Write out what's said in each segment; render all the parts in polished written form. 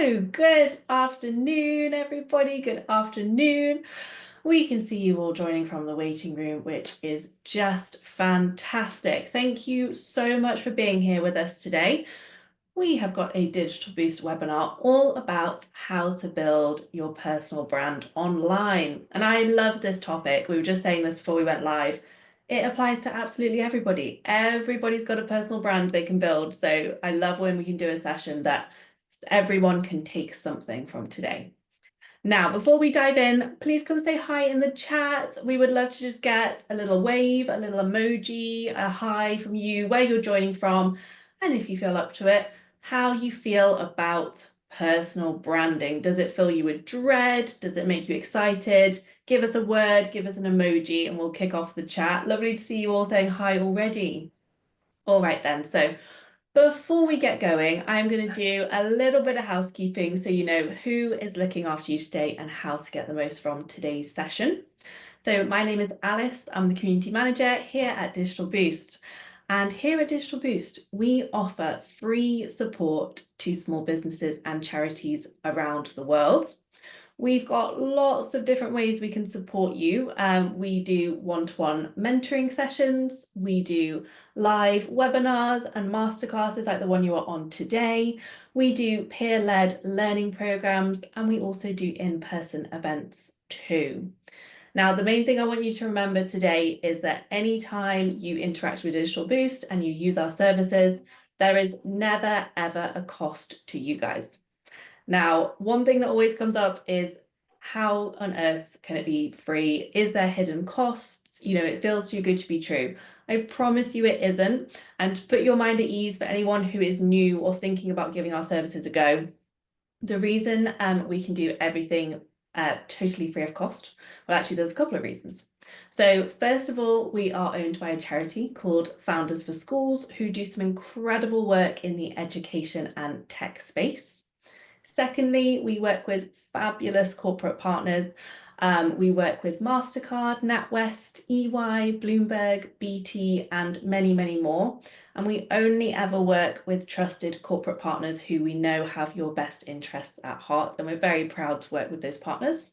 Oh, good afternoon, everybody. Good afternoon. We can see you all joining from the waiting room, which is just fantastic. Thank you so much for being here with us today. We have got a Digital Boost webinar all about how to build your personal brand online. And I love this topic. We were just saying this before we went live. It applies to absolutely everybody. Everybody's got a personal brand they can build. So I love when we can do a session that everyone can take something from today. Now, before we dive in, please come say hi in the chat. We would love to just get a little wave, a little emoji, a hi from you, where you're joining from, and if you feel up to it, how you feel about personal branding. Does it fill you with dread? Does it make you excited? Give us a word, give us an emoji, and we'll kick off the chat. Lovely to see you all saying hi already. All right then, so before we get going, I'm going to do a little bit of housekeeping so you know who is looking after you today and how to get the most from today's session. So my name is Alice, I'm the community manager here at Digital Boost. And here at Digital Boost, we offer free support to small businesses and charities around the world. We've got lots of different ways we can support you. We do one-to-one mentoring sessions. We do live webinars and masterclasses like the one you are on today. We do peer-led learning programs, and we also do in-person events too. Now, the main thing I want you to remember today is that anytime you interact with Digital Boost and you use our services, there is never, ever a cost to you guys. Now, one thing that always comes up is how on earth can it be free? Is there hidden costs? You know, it feels too good to be true. I promise you it isn't. And to put your mind at ease for anyone who is new or thinking about giving our services a go, the reason we can do everything totally free of cost, well, actually, there's a couple of reasons. So first of all, we are owned by a charity called Founders for Schools, who do some incredible work in the education and tech space. Secondly, we work with fabulous corporate partners. We work with MasterCard, NatWest, EY, Bloomberg, BT, and many, many more. And we only ever work with trusted corporate partners who we know have your best interests at heart. And we're very proud to work with those partners.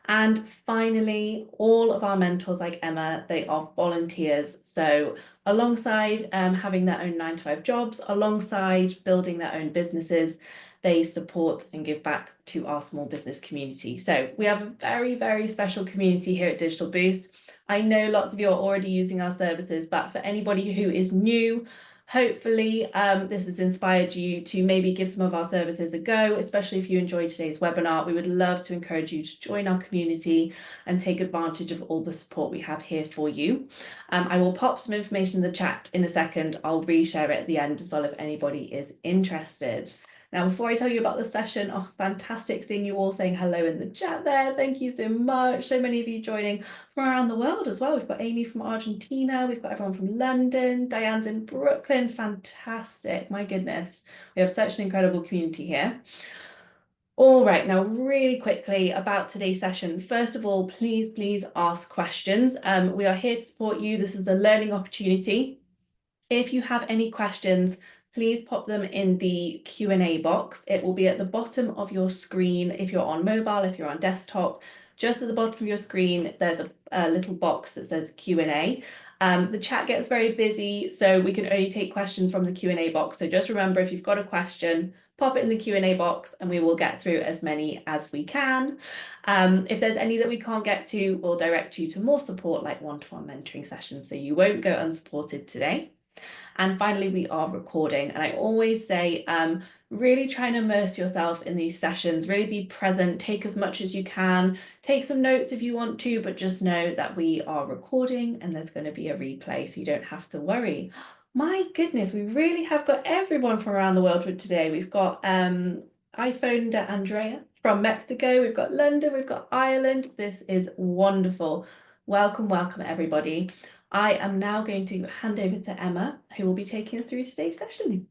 And finally, all of our mentors like Emma, they are volunteers. So alongside having their own 9-to-5 jobs, alongside building their own businesses, they support and give back to our small business community. So we have a very, very special community here at Digital Boost. I know lots of you are already using our services, but for anybody who is new, hopefully this has inspired you to maybe give some of our services a go, especially if you enjoyed today's webinar. We would love to encourage you to join our community and take advantage of all the support we have here for you. I will pop some information in the chat in a second. I'll reshare it at the end as well if anybody is interested. Now, before I tell you about the session, oh, fantastic seeing you all saying hello in the chat there. Thank you so much. So many of you joining from around the world as well. We've got Amy from Argentina. We've got everyone from London. Diane's in Brooklyn. Fantastic. My goodness. We have such an incredible community here. All right, now really quickly about today's session. First of all, please ask questions. We are here to support you. This is a learning opportunity. If you have any questions, please pop them in the Q&A box. It will be at the bottom of your screen if you're on mobile, if you're on desktop. Just at the bottom of your screen, there's a little box that says Q&A. The chat gets very busy, so we can only take questions from the Q&A box. So just remember, if you've got a question, pop it in the Q&A box and we will get through as many as we can. If there's any that we can't get to, we'll direct you to more support like one-to-one mentoring sessions, so you won't go unsupported today. And finally, we are recording. And I always say, really try and immerse yourself in these sessions, really be present, take as much as you can, take some notes if you want to, but just know that we are recording and there's going to be a replay, so you don't have to worry. My goodness, we really have got everyone from around the world for today. We've got iPhone Andrea from Mexico, we've got London, we've got Ireland. This is wonderful. Welcome, welcome everybody. I am now going to hand over to Emma, who will be taking us through today's session.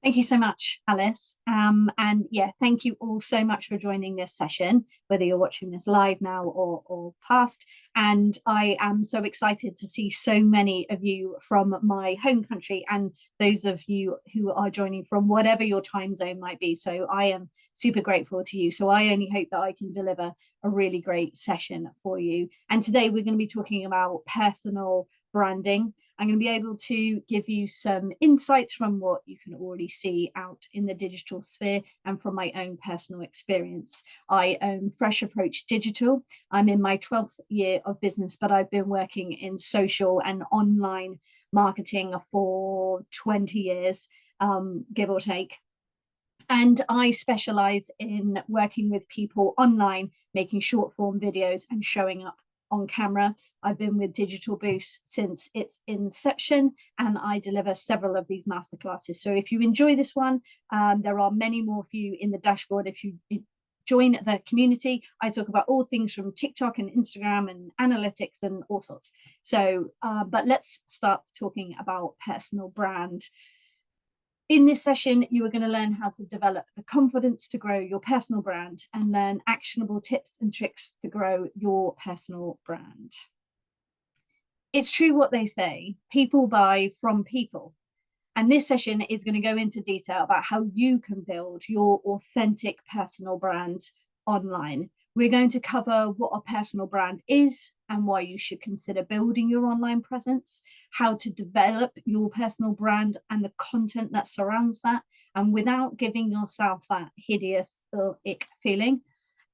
Thank you so much, Alice. And yeah, thank you all so much for joining this session, whether you're watching this live now or past. And I am so excited to see so many of you from my home country and those of you who are joining from whatever your time zone might be. So I am super grateful to you. So I only hope that I can deliver a really great session for you. And today we're going to be talking about personal branding. I'm going to be able to give you some insights from what you can already see out in the digital sphere and from my own personal experience. I own Fresh Approach Digital. I'm in my 12th year of business, but I've been working in social and online marketing for 20 years, give or take. And I specialize in working with people online, making short form videos and showing up on camera. I've been with Digital Boost since its inception, and I deliver several of these masterclasses. So if you enjoy this one, there are many more for you in the dashboard. If you join the community, I talk about all things from TikTok and Instagram and analytics and all sorts. So, but let's start talking about personal brand. In this session, you are going to learn how to develop the confidence to grow your personal brand and learn actionable tips and tricks to grow your personal brand. It's true what they say, people buy from people. And this session is going to go into detail about how you can build your authentic personal brand online. We're going to cover what a personal brand is and why you should consider building your online presence, how to develop your personal brand and the content that surrounds that, and without giving yourself that hideous ick feeling.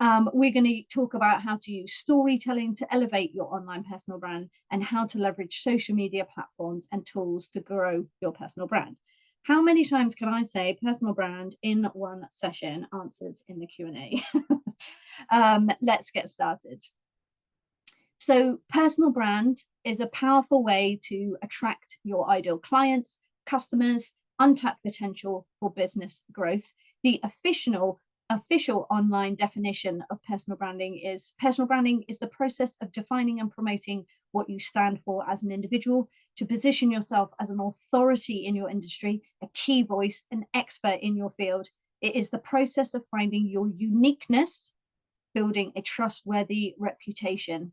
We're going to talk about how to use storytelling to elevate your online personal brand and how to leverage social media platforms and tools to grow your personal brand. How many times can I say personal brand in one session? Answers in the Q&A. Let's get started. So personal brand is a powerful way to attract your ideal clients, customers, untapped potential for business growth. The official online definition of personal branding is the process of defining and promoting what you stand for as an individual, to position yourself as an authority in your industry, a key voice, an expert in your field. It is the process of finding your uniqueness, building a trustworthy reputation.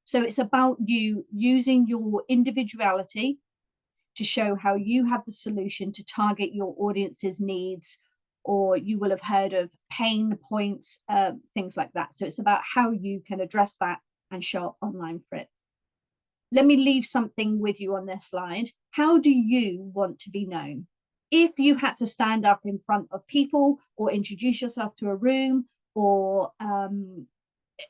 So it's about you using your individuality to show how you have the solution to target your audience's needs, or you will have heard of pain points, things like that. So it's about how you can address that and show up online for it. Let me leave something with you on this slide. How do you want to be known? If you had to stand up in front of people or introduce yourself to a room or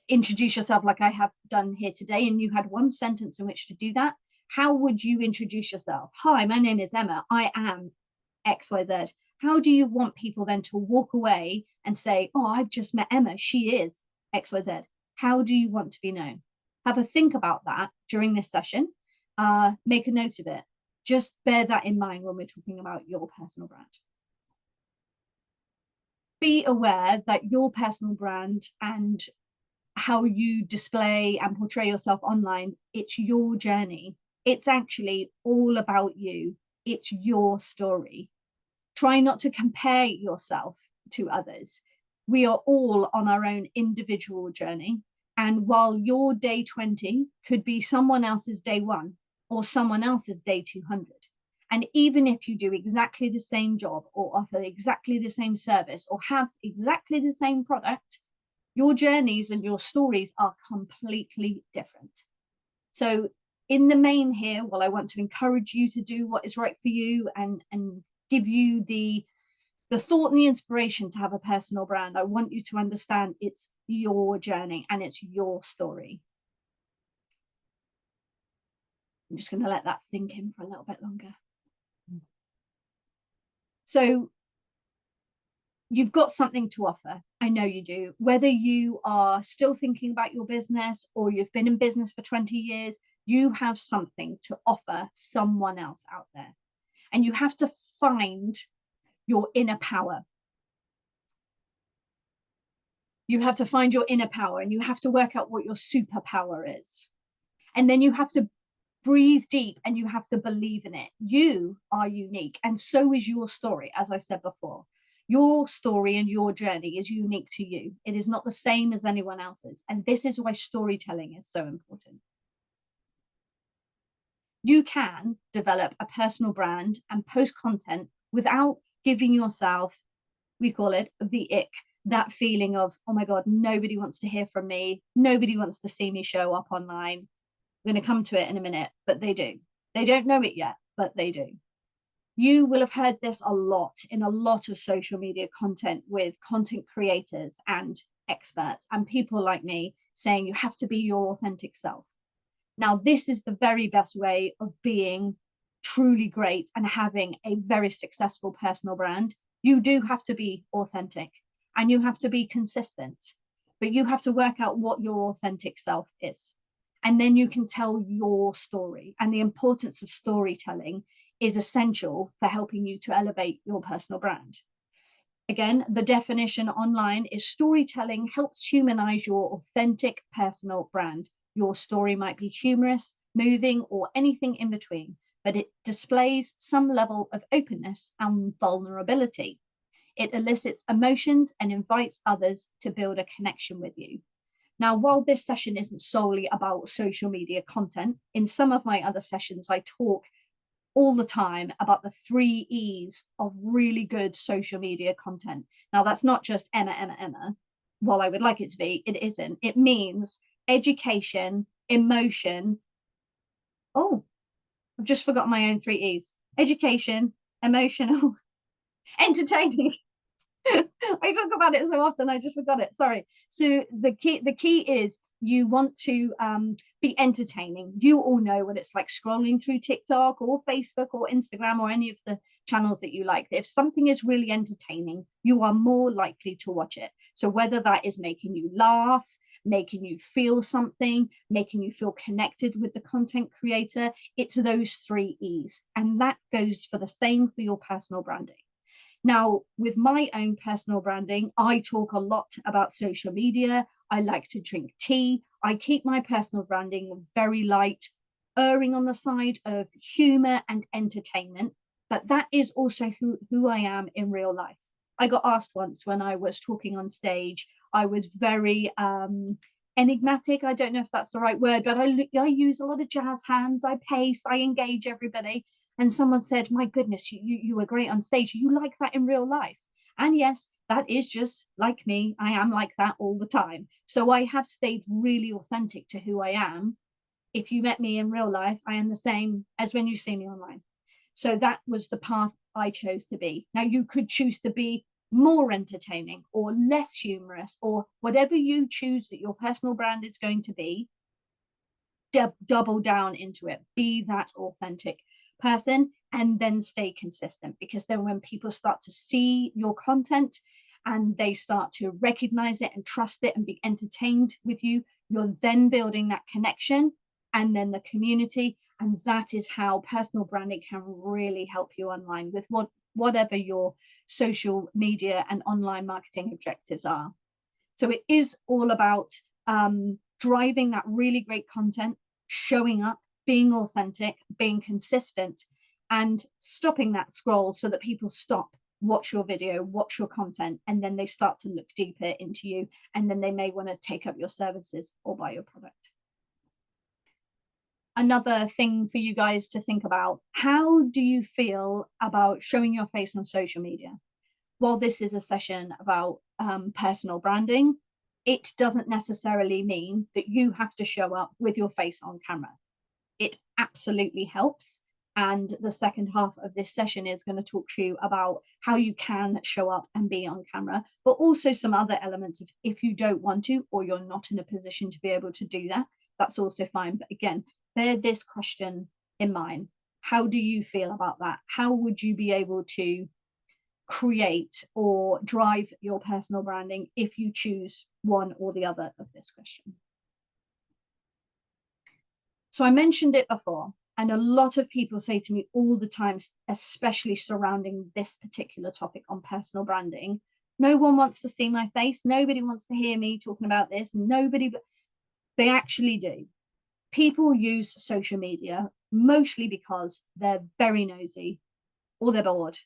introduce yourself like I have done here today, and you had one sentence in which to do that, how would you introduce yourself? Hi, my name is Emma. I am XYZ. How do you want people then to walk away and say, oh, I've just met Emma. She is XYZ. How do you want to be known? Have a think about that during this session. Make a note of it. Just bear that in mind when we're talking about your personal brand. Be aware that your personal brand and how you display and portray yourself online, it's your journey. It's actually all about you. It's your story. Try not to compare yourself to others. We are all on our own individual journey. And while your day 20 could be someone else's day 1 or someone else's day 200, and even if you do exactly the same job or offer exactly the same service or have exactly the same product, your journeys and your stories are completely different. So in the main here, while I want to encourage you to do what is right for you and give you the thought and the inspiration to have a personal brand, I want you to understand it's your journey and it's your story. I'm just going to let that sink in for a little bit longer. So you've got something to offer. I know you do. Whether you are still thinking about your business or you've been in business for 20 years, you have something to offer someone else out there. And you have to find your inner power. You have to find your inner power and you have to work out what your superpower is. And then you have to breathe deep, and you have to believe in it. You are unique, and so is your story. As I said before, your story and your journey is unique to you. It is not the same as anyone else's, and this is why storytelling is so important. You can develop a personal brand and post content without giving yourself, we call it the ick, that feeling of, oh my God, nobody wants to hear from me. Nobody wants to see me show up online. I'm going to come to it in a minute, but they do. They don't know it yet, but they do. You will have heard this a lot in a lot of social media content with content creators and experts and people like me saying you have to be your authentic self. Now, this is the very best way of being truly great and having a very successful personal brand. You do have to be authentic and you have to be consistent, but you have to work out what your authentic self is. And then you can tell your story. And the importance of storytelling is essential for helping you to elevate your personal brand. Again, the definition online is storytelling helps humanize your authentic personal brand. Your story might be humorous, moving, or anything in between, but it displays some level of openness and vulnerability. It elicits emotions and invites others to build a connection with you. Now, while this session isn't solely about social media content, in some of my other sessions, I talk all the time about the 3 E's of really good social media content. Now, that's not just Emma, Emma, Emma. While I would like it to be, it isn't. It means education, emotion. Oh, I've just forgotten my own 3 E's. Education, emotional, entertaining. I talk about it so often, I just forgot it. Sorry. So the key is you want to be entertaining. You all know what it's like scrolling through TikTok or Facebook or Instagram or any of the channels that you like. If something is really entertaining, you are more likely to watch it. So whether that is making you laugh, making you feel something, making you feel connected with the content creator, it's those 3 E's. And that goes for the same for your personal branding. Now, with my own personal branding, I talk a lot about social media. I like to drink tea. I keep my personal branding very light, erring on the side of humor and entertainment. But that is also who I am in real life. I got asked once when I was talking on stage, I was very enigmatic. I don't know if that's the right word, but I use a lot of jazz hands. I pace, I engage everybody. And someone said, my goodness, you were great on stage. You like that in real life? And yes, that is just like me. I am like that all the time. So I have stayed really authentic to who I am. If you met me in real life, I am the same as when you see me online. So that was the path I chose to be. Now you could choose to be more entertaining or less humorous or whatever you choose that your personal brand is going to be, double down into it, be that authentic person, and then stay consistent. Because then when people start to see your content and they start to recognize it and trust it and be entertained with you, you're then building that connection and then the community. And that is how personal branding can really help you online with whatever your social media and online marketing objectives are. So it is all about driving that really great content, showing up, being authentic, being consistent, and stopping that scroll so that people stop, watch your video, watch your content, and then they start to look deeper into you, and then they may want to take up your services or buy your product. Another thing for you guys to think about, how do you feel about showing your face on social media? While this is a session about personal branding, it doesn't necessarily mean that you have to show up with your face on camera. It absolutely helps. And the second half of this session is going to talk to you about how you can show up and be on camera, but also some other elements of if you don't want to, or you're not in a position to be able to do that, that's also fine. But again, bear this question in mind. How do you feel about that? How would you be able to create or drive your personal branding if you choose one or the other of this question? So I mentioned it before, and a lot of people say to me all the time, especially surrounding this particular topic on personal branding, no one wants to see my face. Nobody wants to hear me talking about this. Nobody, but they actually do. People use social media mostly because they're very nosy, or they're bored,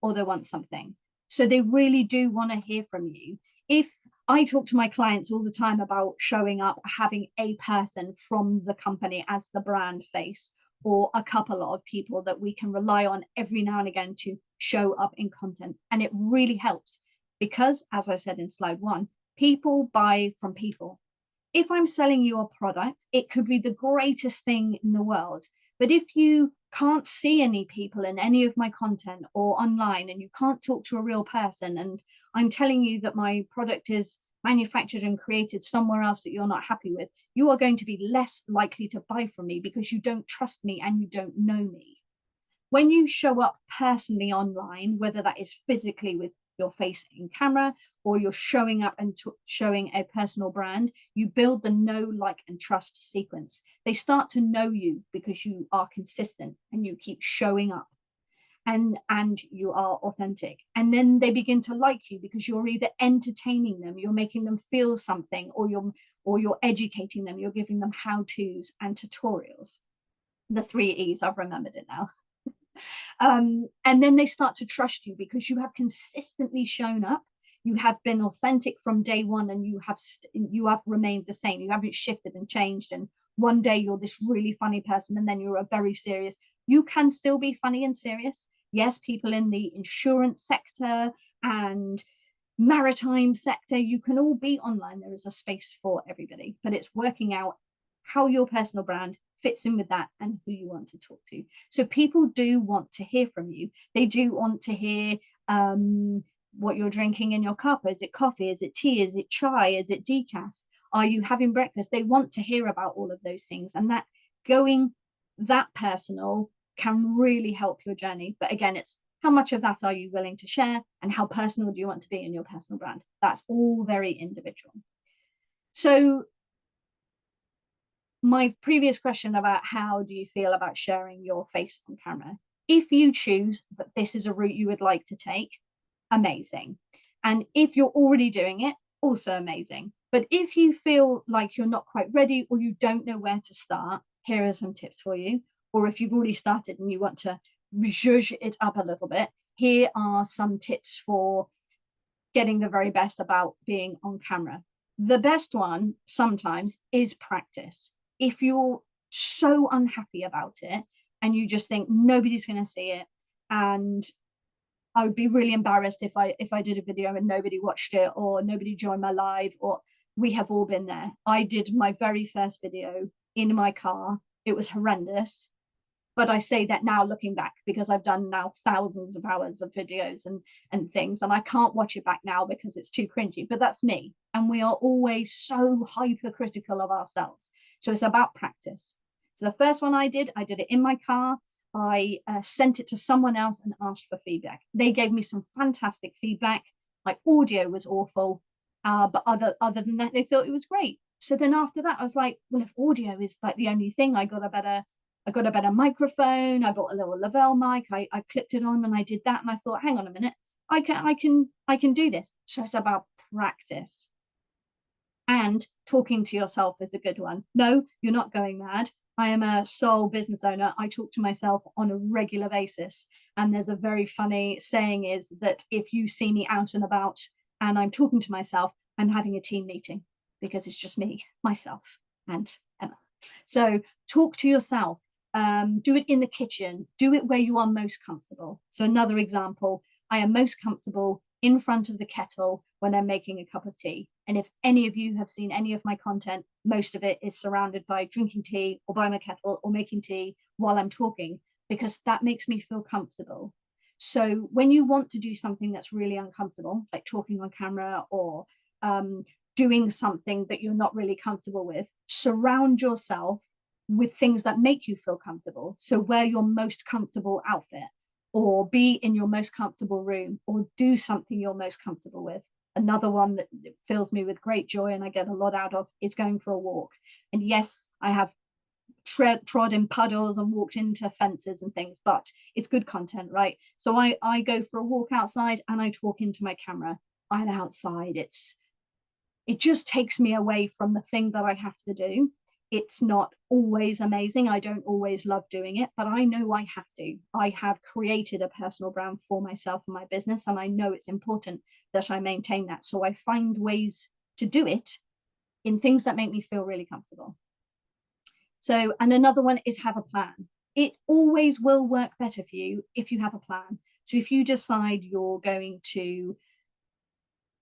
or they want something. So they really do want to hear from you. If I talk to my clients all the time about showing up, having a person from the company as the brand face, or a couple of people that we can rely on every now and again to show up in content. And it really helps because, as I said in slide 1, people buy from people. If I'm selling you a product, it could be the greatest thing in the world. But if you can't see any people in any of my content or online, and you can't talk to a real person, and I'm telling you that my product is manufactured and created somewhere else that you're not happy with, you are going to be less likely to buy from me because you don't trust me and you don't know me. When you show up personally online, whether that is physically with your face in camera, or you're showing up and showing a personal brand, you build the know, like, and trust sequence. They start to know you because you are consistent and you keep showing up, and you are authentic. And then they begin to like you because you're either entertaining them, you're making them feel something, or you're educating them, you're giving them how-tos and tutorials. The 3 E's, I've remembered it now. And then they start to trust you because you have consistently shown up. You have been authentic from day one, and you have remained the same. You haven't shifted and changed. And one day you're this really funny person, and then you're a very serious. You can still be funny and serious. Yes, people in the insurance sector and maritime sector, you can all be online. There is a space for everybody, but it's working out how your personal brand fits in with that and who you want to talk to. So people do want to hear from you. They do want to hear what you're drinking in your cup. Is it coffee? Is it tea? Is it chai? Is it decaf? Are you having breakfast? They want to hear about all of those things, and that going that personal can really help your journey. But again, it's how much of that are you willing to share, and how personal do you want to be in your personal brand? That's all very individual. So my previous question about how do you feel about sharing your face on camera, if you choose that this is a route you would like to take, amazing. And if you're already doing it, also amazing. But if you feel like you're not quite ready, or you don't know where to start, here are some tips for you. Or if you've already started and you want to zhuzh it up a little bit, here are some tips for getting the very best about being on camera. The best one sometimes is practice. If you're so unhappy about it and you just think nobody's going to see it, and I would be really embarrassed if I did a video and nobody watched it, or nobody joined my live, or we have all been there. I did my very first video in my car. It was horrendous. But I say that now looking back because I've done now thousands of hours of videos and things, and I can't watch it back now because it's too cringy. But that's me, and we are always so hypercritical of ourselves. So it's about practice. So the first one I did it in my car. I sent it to someone else and asked for feedback. They gave me some fantastic feedback. My audio was awful, but other than that, they thought it was great. So then after that, I was like, well, if audio is like the only thing, I got a better microphone. I bought a little Lavelle mic. I clipped it on and I did that. And I thought, hang on a minute, I can do this. So it's about practice. And talking to yourself is a good one. No, you're not going mad. I am a sole business owner. I talk to myself on a regular basis. And there's a very funny saying is that if you see me out and about and I'm talking to myself, I'm having a team meeting, because it's just me, myself, and Emma. So talk to yourself. Do it in the kitchen. Do it where you are most comfortable. So another example, I am most comfortable in front of the kettle when I'm making a cup of tea. And if any of you have seen any of my content, most of it is surrounded by drinking tea or by my kettle or making tea while I'm talking, because that makes me feel comfortable. So when you want to do something that's really uncomfortable, like talking on camera, or doing something that you're not really comfortable with, surround yourself with things that make you feel comfortable. So wear your most comfortable outfit, or be in your most comfortable room, or do something you're most comfortable with. Another one that fills me with great joy and I get a lot out of is going for a walk. And yes, I have trod in puddles and walked into fences and things, but it's good content, right? So I go for a walk outside and I talk into my camera. I'm outside. It just takes me away from the thing that I have to do. It's not always amazing. I don't always love doing it, but I know I have to. I have created a personal brand for myself and my business, and I know it's important that I maintain that. So I find ways to do it in things that make me feel really comfortable. So, and another one is have a plan. It always will work better for you if you have a plan. So if you decide you're going to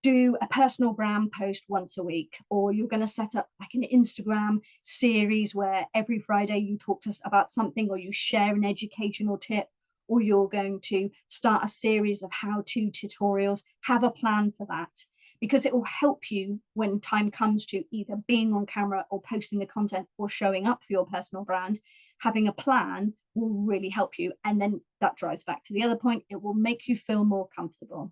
do a personal brand post once a week, or you're going to set up like an Instagram series where every Friday you talk to us about something, or you share an educational tip, or you're going to start a series of how-to tutorials, have a plan for that, because it will help you when time comes to either being on camera or posting the content or showing up for your personal brand. Having a plan will really help you. And then that drives back to the other point, it will make you feel more comfortable.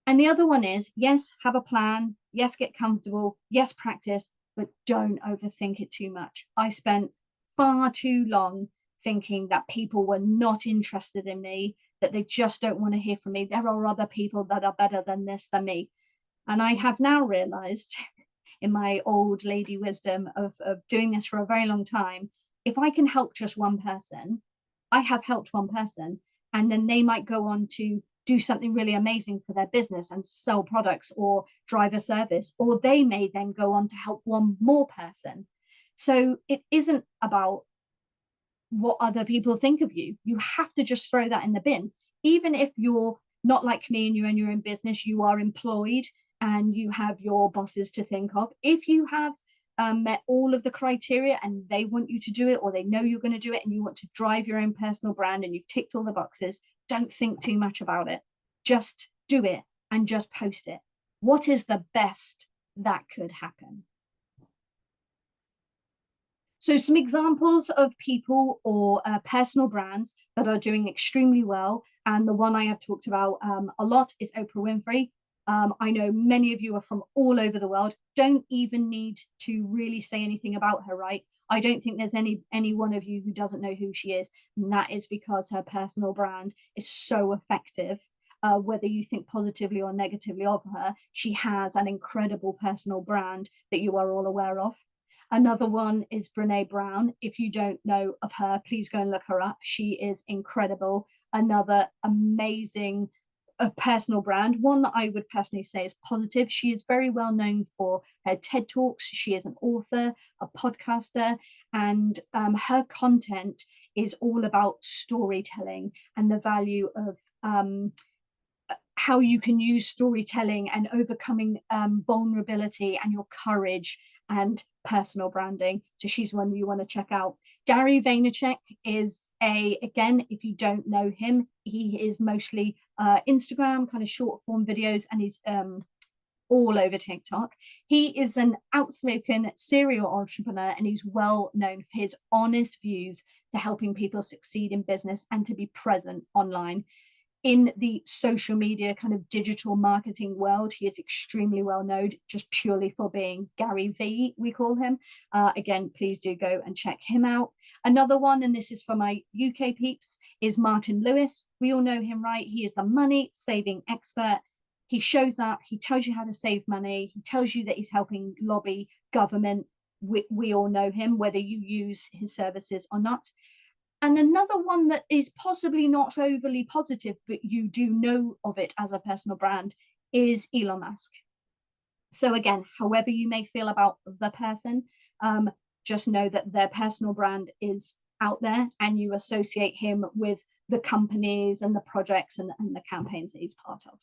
And the other one is, yes, have a plan. Yes, get comfortable. Yes, practice, but don't overthink it too much. I spent far too long thinking that people were not interested in me, that they just don't want to hear from me. There are other people that are better than this, than me. And I have now realized in my old lady wisdom of doing this for a very long time, if I can help just one person, I have helped one person. And then they might go on to do something really amazing for their business and sell products or drive a service, or they may then go on to help one more person. So it isn't about what other people think of you. You have to just throw that in the bin. Even if you're not like me and you're in your own business, you are employed and you have your bosses to think of. If you have met all of the criteria and they want you to do it, or they know you're going to do it and you want to drive your own personal brand and you've ticked all the boxes, don't think too much about it. Just do it and just post it. What is the best that could happen? So some examples of people or personal brands that are doing extremely well, and the one I have talked about a lot is Oprah Winfrey. I know many of you are from all over the world, don't even need to really say anything about her, right? I don't think there's any one of you who doesn't know who she is, and that is because her personal brand is so effective. Whether you think positively or negatively of her, she has an incredible personal brand that you are all aware of. Another one is Brene Brown. If you don't know of her, please go and look her up. She is incredible. Another amazing personal brand, one that I would personally say is positive. She is very well known for her TED Talks. She is an author, a podcaster, and her content is all about storytelling and the value of how you can use storytelling and overcoming vulnerability and your courage and personal branding. So she's one you want to check out. Gary Vaynerchuk is again, if you don't know him, he is mostly Instagram, kind of short form videos, and he's all over TikTok. He is an outspoken serial entrepreneur, and he's well known for his honest views to helping people succeed in business and to be present online. In the social media kind of digital marketing world, he is extremely well known just purely for being Gary V, we call him. Again, please do go and check him out. Another one, and this is for my UK peeps, is Martin Lewis. We all know him, right? He is the money saving expert. He shows up, he tells you how to save money, he tells you that he's helping lobby government. We all know him, whether you use his services or not. And another one that is possibly not overly positive, but you do know of it as a personal brand, is Elon Musk. So again, however you may feel about the person, just know that their personal brand is out there and you associate him with the companies and the projects and the campaigns that he's part of.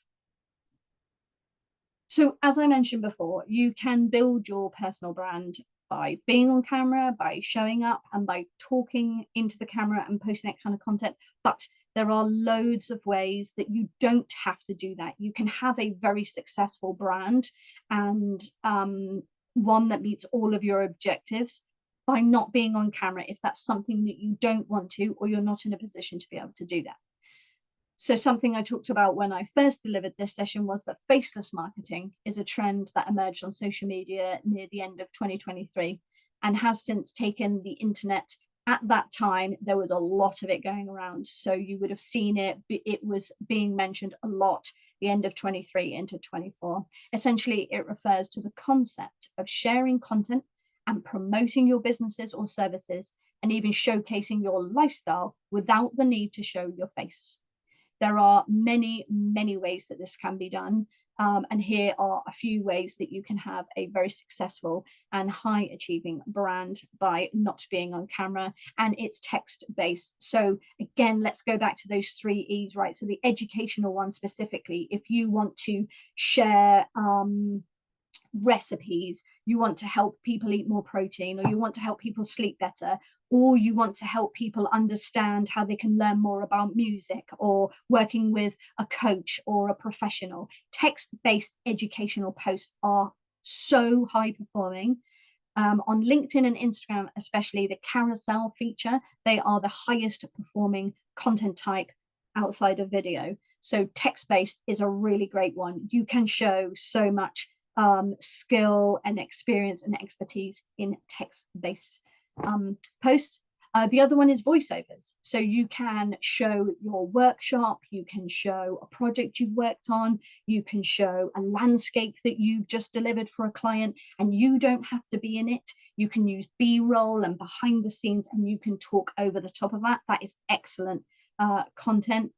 So as I mentioned before, you can build your personal brand by being on camera, by showing up, and by talking into the camera and posting that kind of content. But there are loads of ways that you don't have to do that. You can have a very successful brand and one that meets all of your objectives by not being on camera if that's something that you don't want to, or you're not in a position to be able to do that. So something I talked about when I first delivered this session was that faceless marketing is a trend that emerged on social media near the end of 2023 and has since taken the internet. At that time, there was a lot of it going around. So you would have seen it. It was being mentioned a lot the end of 23 into 24. Essentially, it refers to the concept of sharing content and promoting your businesses or services, and even showcasing your lifestyle without the need to show your face. There are many, many ways that this can be done. And here are a few ways that you can have a very successful and high achieving brand by not being on camera, and it's text based. So again, let's go back to those 3 E's, right? So the educational one specifically, if you want to share recipes, you want to help people eat more protein, or you want to help people sleep better, or you want to help people understand how they can learn more about music or working with a coach or a professional, text-based educational posts are so high performing. On LinkedIn and Instagram, especially the carousel feature, they are the highest performing content type outside of video. So text-based is a really great one. You can show so much skill and experience and expertise in text-based posts. The other one is voiceovers. So you can show your workshop, you can show a project you've worked on, you can show a landscape that you've just delivered for a client, and you don't have to be in it. You can use B-roll and behind the scenes, and you can talk over the top of that. That is excellent content.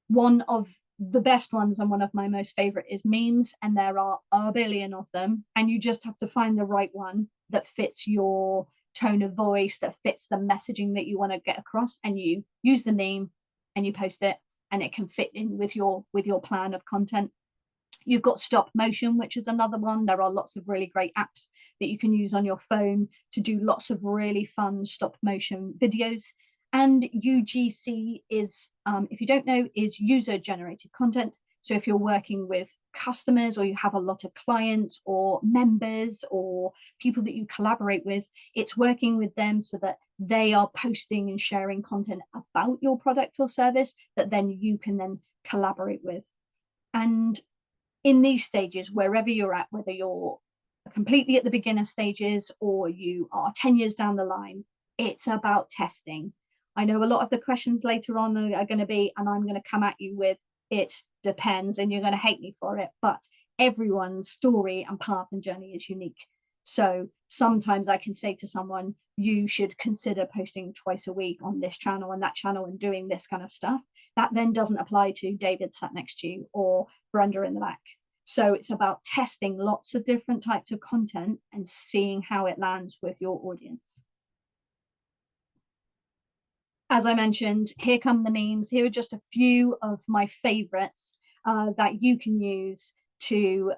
One of the best ones and one of my most favorite is memes, and there are a billion of them, and you just have to find the right one that fits your tone of voice, that fits the messaging that you want to get across, and you use the meme and you post it, and it can fit in with your plan of content. You've got stop motion, which is another one. There are lots of really great apps that you can use on your phone to do lots of really fun stop motion videos. And UGC is, if you don't know, is user generated content. So if you're working with customers, or you have a lot of clients or members or people that you collaborate with, it's working with them so that they are posting and sharing content about your product or service that then you can then collaborate with. And in these stages, wherever you're at, whether you're completely at the beginner stages or you are 10 years down the line, it's about testing. I know a lot of the questions later on are going to be, and I'm going to come at you with, it depends, and you're going to hate me for it, but everyone's story and path and journey is unique. So sometimes I can say to someone, you should consider posting twice a week on this channel and that channel and doing this kind of stuff. That then doesn't apply to David sat next to you or Brenda in the back. So it's about testing lots of different types of content and seeing how it lands with your audience. As I mentioned, here come the memes. Here are just a few of my favorites that you can use to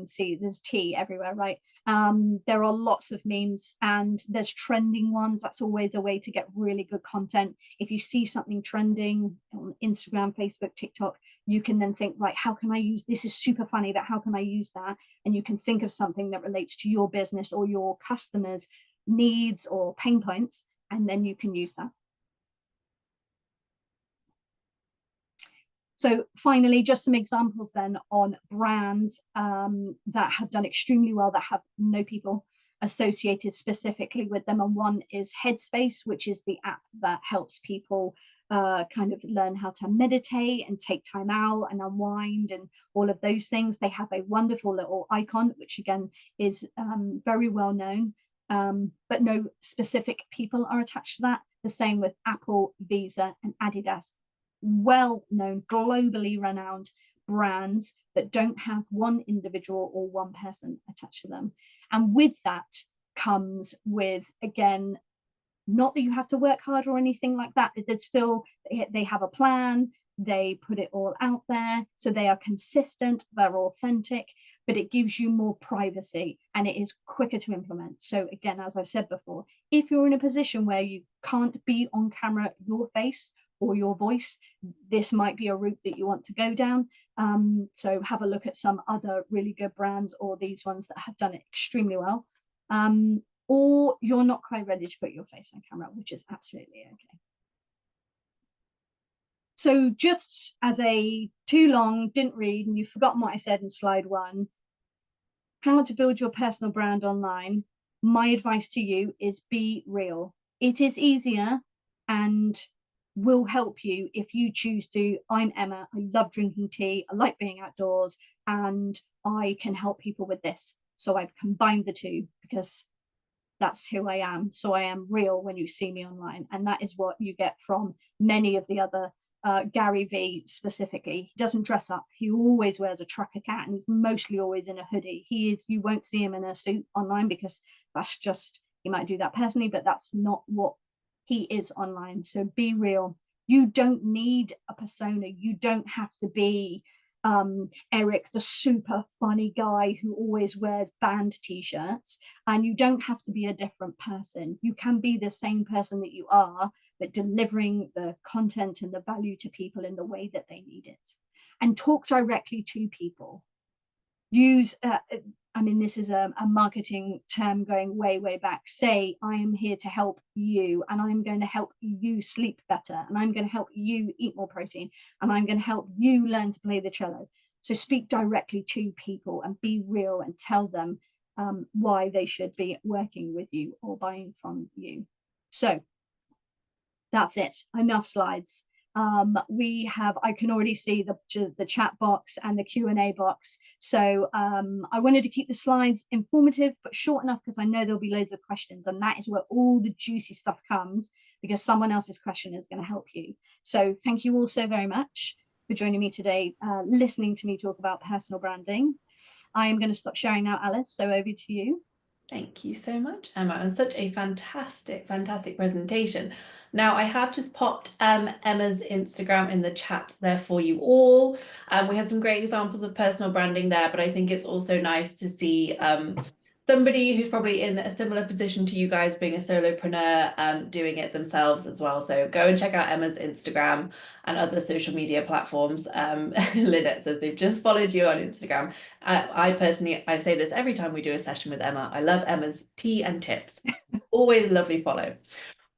see. There's tea everywhere, right? There are lots of memes, and there's trending ones. That's always a way to get really good content. If you see something trending on Instagram, Facebook, TikTok, you can then think, right, how can I use this? Is super funny, but how can I use that? And you can think of something that relates to your business or your customers' needs or pain points, and then you can use that. So finally, just some examples then on brands that have done extremely well, that have no people associated specifically with them. And one is Headspace, which is the app that helps people kind of learn how to meditate and take time out and unwind and all of those things. They have a wonderful little icon, which again is very well known, but no specific people are attached to that. The same with Apple, Visa, and Adidas, well-known, globally renowned brands that don't have one individual or one person attached to them. And with that comes with, again, not that you have to work hard or anything like that. It's still, they have a plan, they put it all out there, so they are consistent, they're authentic, but it gives you more privacy and it is quicker to implement. So again, as I've said before, if you're in a position where you can't be on camera your face or your voice, this might be a route that you want to go down. So have a look at some other really good brands or these ones that have done it extremely well. Or you're not quite ready to put your face on camera, which is absolutely okay. So just as a too long, didn't read, and you've forgotten what I said in slide 1, how to build your personal brand online, my advice to you is be real. It is easier and will help you if you choose to. I'm Emma, I love drinking tea, I like being outdoors, and I can help people with this. So I've combined the two because That's who I am. So I am real when you see me online. And that is what you get from many of the other Gary Vee specifically. He doesn't dress up. He always wears a trucker cat and he's mostly always in a hoodie. You won't see him in a suit online because that's just, he might do that personally, but that's not what he is online. So be real. You don't need a persona. You don't have to be Eric, the super funny guy who always wears band t-shirts, and you don't have to be a different person. You can be the same person that you are, but delivering the content and the value to people in the way that they need it, and talk directly to people. Use I mean, this is a marketing term going way back. Say, I am here to help you, and I'm going to help you sleep better, and I'm going to help you eat more protein, and I'm going to help you learn to play the cello. So speak directly to people and be real and tell them why they should be working with you or buying from you. So that's it. Enough slides. I can already see the chat box and the Q&A box. So I wanted to keep the slides informative, but short enough because I know there'll be loads of questions, and that is where all the juicy stuff comes, because someone else's question is going to help you. So thank you all so very much for joining me today, listening to me talk about personal branding. I am going to stop sharing now, Alice, so over to you. Thank you so much, Emma, and such a fantastic presentation. Now, I have just popped Emma's Instagram in the chat there for you all. We had some great examples of personal branding there, but I think it's also nice to see somebody who's probably in a similar position to you guys, being a solopreneur, doing it themselves as well. So go and check out Emma's Instagram and other social media platforms. Lynette says they've just followed you on Instagram. I personally, I say this every time we do a session with Emma. I love Emma's tea and tips. Always a lovely follow.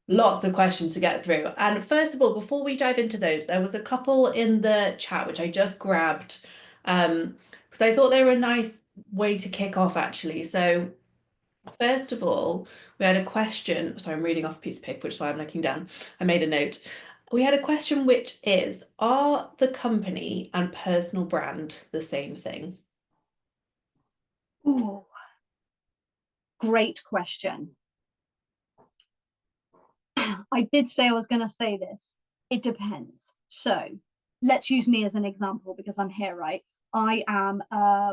Lots of questions to get through. And first of all, before we dive into those, there was a couple in the chat which I just grabbed because I thought they were a nice way to kick off, actually. So first of all, we had a question. Sorry, I'm reading off a piece of paper, which is why I'm looking down. I made a note. We had a question which is, are the company and personal brand the same thing? Ooh, great question. I did say I was going to say this. It depends. So let's use me as an example because I'm here, right? I am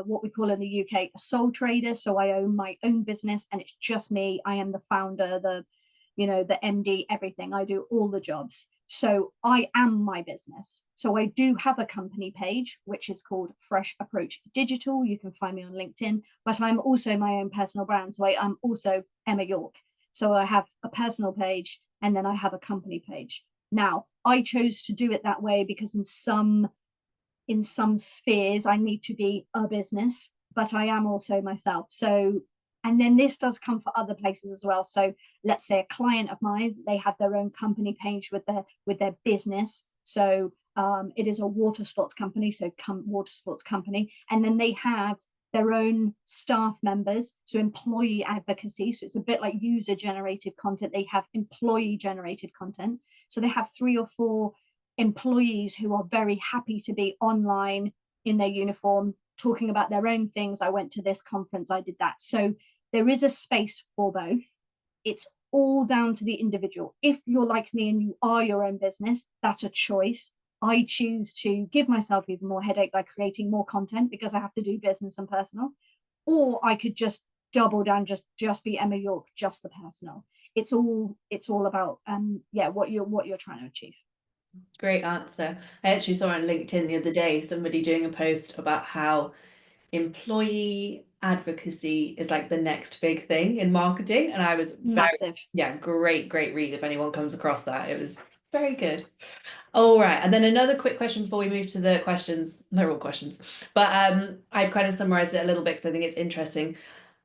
what we call in the UK a sole trader. So I own my own business and it's just me. I am the founder, the MD, everything. I do all the jobs. So I am my business. So I do have a company page, which is called Fresh Approach Digital. You can find me on LinkedIn, but I'm also my own personal brand. So I'm also Emma York. So I have a personal page and then I have a company page. Now, I chose to do it that way because in some spheres I need to be a business, but I am also myself. So, and then this does come for other places as well. So let's say a client of mine, they have their own company page with their business. So it is a water sports company, so water sports company, and then they have their own staff members, so employee advocacy. So it's a bit like user generated content. They have employee generated content. So they have 3 or 4 employees who are very happy to be online in their uniform, talking about their own things. I went to this conference, I did that. So there is a space for both. It's all down to the individual. If you're like me and you are your own business, that's a choice. I choose to give myself even more headache by creating more content because I have to do business and personal. Or I could just double down, just be Emma York, just the personal. It's all about what you're trying to achieve. Great answer. I actually saw on LinkedIn the other day somebody doing a post about how employee advocacy is like the next big thing in marketing, and I was massive. Great read if anyone comes across that. It was very good. All right, and then another quick question before we move to the questions. They're all questions, but I've kind of summarized it a little bit because I think it's interesting.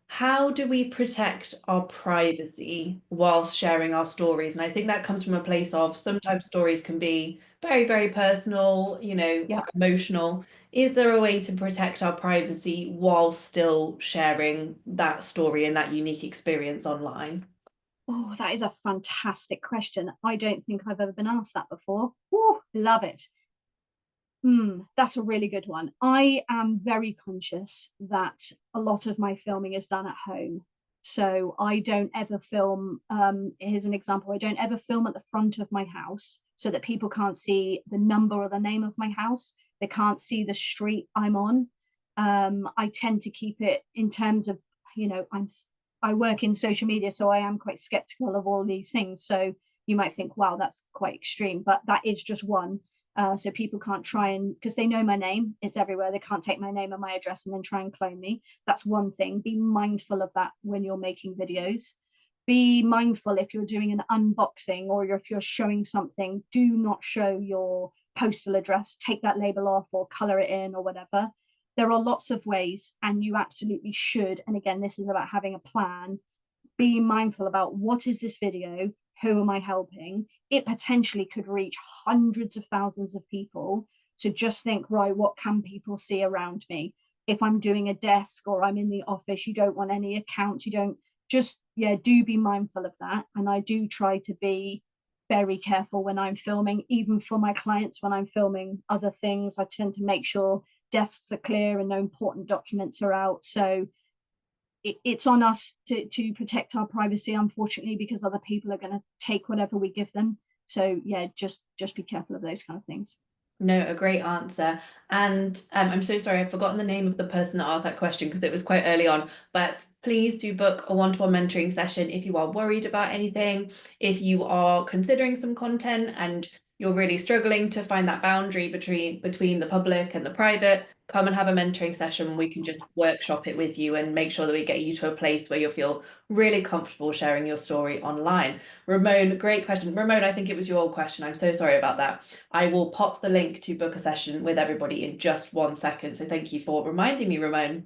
How do we protect our privacy whilst sharing our stories? And I think that comes from a place of sometimes stories can be very personal, quite emotional. Is there a way to protect our privacy while still sharing that story and that unique experience online? Oh, that is a fantastic question. I don't think I've ever been asked that before. Ooh, love it. That's a really good one. I am very conscious that a lot of my filming is done at home. So I don't ever film, here's an example, I don't ever film at the front of my house so that people can't see the number or the name of my house. They can't see the street I'm on. I tend to keep it in terms of, you know, I work in social media, so I am quite skeptical of all these things. So you might think, wow, that's quite extreme, but that is just one. So people can't try and, because they know my name, it's everywhere. They can't take my name and my address and then try and clone me. That's one thing. Be mindful of that when you're making videos. Be mindful if you're doing an unboxing or if you're showing something, do not show your postal address. Take that label off or color it in or whatever. There are lots of ways, and you absolutely should. And again, this is about having a plan. Be mindful about, what is this video? Who am I helping? It potentially could reach hundreds of thousands of people. So just think, right, what can people see around me? If I'm doing a desk or I'm in the office, you don't want any accounts. You don't, just, yeah, do be mindful of that. And I do try to be very careful when I'm filming, even for my clients. When I'm filming other things, I tend to make sure desks are clear and no important documents are out. So it's on us to protect our privacy, unfortunately, because other people are going to take whatever we give them. So yeah, just be careful of those kind of things. No, a great answer. And I'm so sorry, I've forgotten the name of the person that asked that question because it was quite early on. But please do book a one-to-one mentoring session if you are worried about anything, if you are considering some content and you're really struggling to find that boundary between the public and the private. Come and have a mentoring session. We can just workshop it with you and make sure that we get you to a place where you feel really comfortable sharing your story online. Ramon, great question. Ramon, I think it was your question. I'm so sorry about that. I will pop the link to book a session with everybody in just 1 second. So thank you for reminding me, Ramon.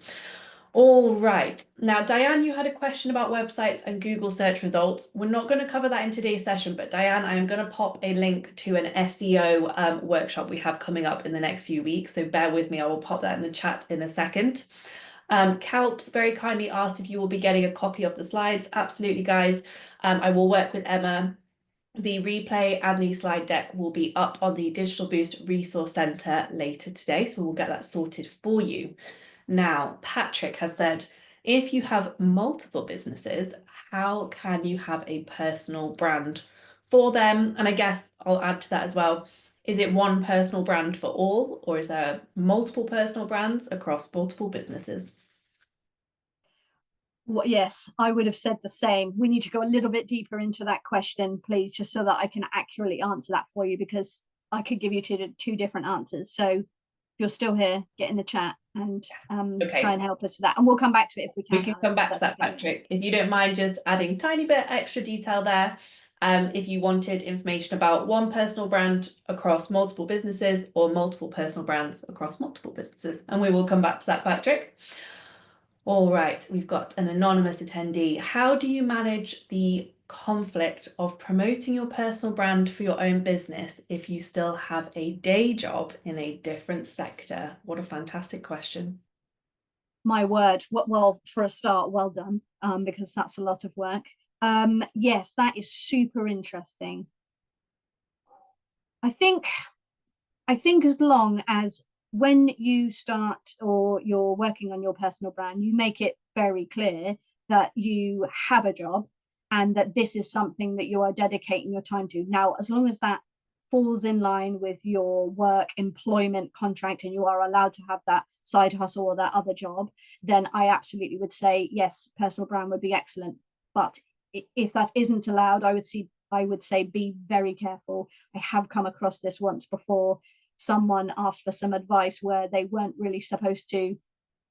All right. Now, Diane, you had a question about websites and Google search results. We're not going to cover that in today's session, but Diane, I am going to pop a link to an SEO workshop we have coming up in the next few weeks. So bear with me. I will pop that in the chat in a second. Calps very kindly asked if you will be getting a copy of the slides. Absolutely, guys. I will work with Emma. The replay and the slide deck will be up on the Digital Boost Resource Centre later today, so we'll get that sorted for you. Now, Patrick has said, if you have multiple businesses, how can you have a personal brand for them? And I guess I'll add to that as well. Is it one personal brand for all, or is there multiple personal brands across multiple businesses? Well, yes, I would have said the same. We need to go a little bit deeper into that question, please, just so that I can accurately answer that for you, because I could give you two different answers. So if you're still here, get in the chat and Okay. try and help us with that. And we'll come back to it if we can. We can come back to that, Patrick. If you don't mind just adding tiny bit extra detail there. If you wanted information about one personal brand across multiple businesses or multiple personal brands across multiple businesses. And we will come back to that, Patrick. All right, we've got an anonymous attendee. How do you manage the conflict of promoting your personal brand for your own business if you still have a day job in a different sector? What a fantastic question. My word. Well, for a start, well done, because that's a lot of work. Yes, that is super interesting. I think as long as, when you start or you're working on your personal brand, you make it very clear that you have a job and that this is something that you are dedicating your time to. Now, as long as that falls in line with your work employment contract and you are allowed to have that side hustle or that other job, then I absolutely would say yes, personal brand would be excellent. But if that isn't allowed, I would say be very careful. I have come across this once before. Someone asked for some advice where they weren't really supposed to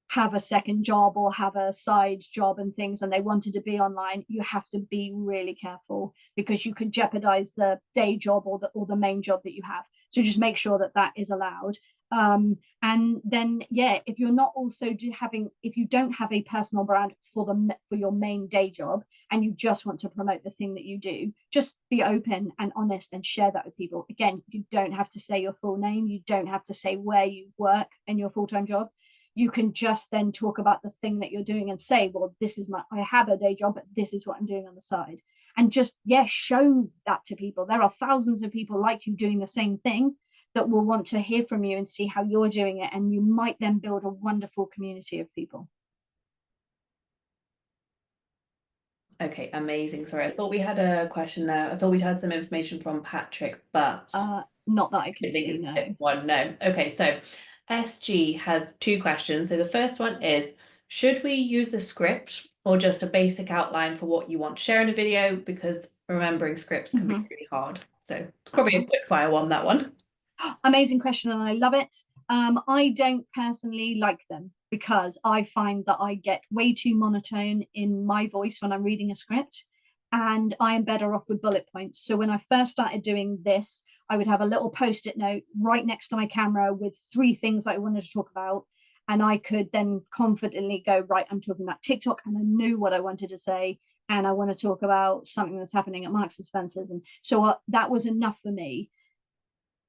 have a second job or have a side job and things, and they wanted to be online. You have to be really careful because you could jeopardize the day job or the main job that you have. So just make sure that that is allowed. And then, yeah, if you're not also if you don't have a personal brand for your main day job and you just want to promote the thing that you do, just be open and honest and share that with people. Again, you don't have to say your full name. You don't have to say where you work in your full-time job. You can just then talk about the thing that you're doing and say, well, I have a day job, but this is what I'm doing on the side. And just, yeah, show that to people. There are thousands of people like you doing the same thing that will want to hear from you and see how you're doing it. And you might then build a wonderful community of people. Okay, amazing. Sorry, I thought we had a question there. I thought we'd had some information from Patrick, but Not that I I can think see, it's no. this one. No. Okay, so SG has two questions. So the first one is, should we use the script or just a basic outline for what you want to share in a video? Because remembering scripts can be really hard. So it's probably a quick fire one, that one. Amazing question, and I love it. I don't personally like them because I find that I get way too monotone in my voice when I'm reading a script, and I am better off with bullet points. So when I first started doing this, I would have a little post-it note right next to my camera with 3 things that I wanted to talk about, and I could then confidently go, right, I'm talking about TikTok, and I knew what I wanted to say, and I want to talk about something that's happening at Marks and Spencer's, and so that was enough for me.